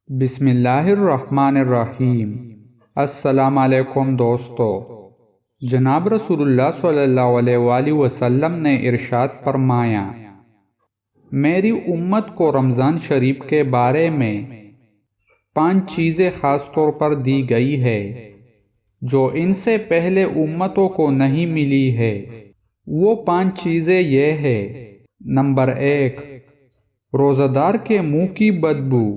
بسم اللہ الرحمن الرحیم۔ السلام علیکم دوستو۔ جناب رسول اللہ صلی اللہ علیہ وآلہ وسلم نے ارشاد فرمایا، میری امت کو رمضان شریف کے بارے میں 5 چیزیں خاص طور پر دی گئی ہے جو ان سے پہلے امتوں کو نہیں ملی ہے۔ وہ 5 چیزیں یہ ہے۔ نمبر 1، روزہ دار کے منہ کی بدبو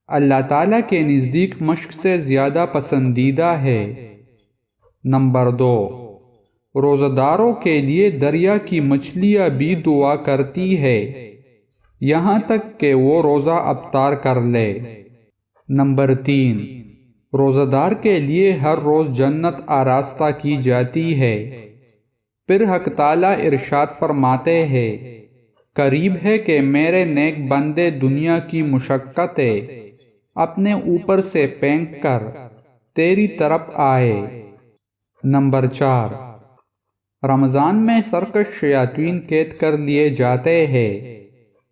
اللہ تعالیٰ کے نزدیک مشک سے زیادہ پسندیدہ ہے۔ نمبر 2، روزہ داروں کے لیے دریا کی مچھلیاں بھی دعا کرتی ہے یہاں تک کہ وہ روزہ افطار کر لے۔ نمبر 3، روزہ دار کے لیے ہر روز جنت آراستہ کی جاتی ہے۔ پھر حق تعالیٰ ارشاد فرماتے ہیں، قریب ہے کہ میرے نیک بندے دنیا کی مشقتیں اپنے اوپر سے پھینک کر تیری طرف آئے۔ نمبر 4، رمضان میں سرکش شیاطین قید کر لیے جاتے ہیں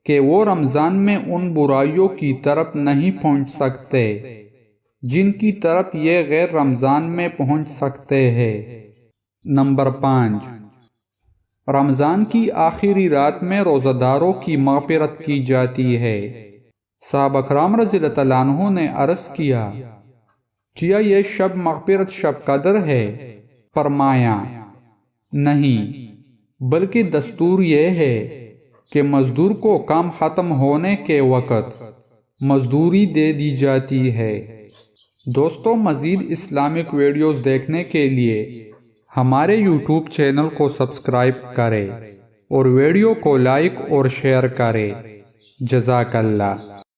کہ وہ رمضان میں ان برائیوں کی طرف نہیں پہنچ سکتے جن کی طرف یہ غیر رمضان میں پہنچ سکتے ہیں۔ نمبر 5، رمضان کی آخری رات میں روزہ داروں کی مغفرت کی جاتی ہے۔ صحابہ کرام رضی اللہ عنہ نے عرض کیا یہ شب مغفرت شب قدر ہے؟ فرمایا نہیں، بلکہ دستور یہ ہے کہ مزدور کو کام ختم ہونے کے وقت مزدوری دے دی جاتی ہے۔ دوستو، مزید اسلامک ویڈیوز دیکھنے کے لیے ہمارے یوٹیوب چینل کو سبسکرائب کریں اور ویڈیو کو لائک اور شیئر کریں۔ جزاک اللہ۔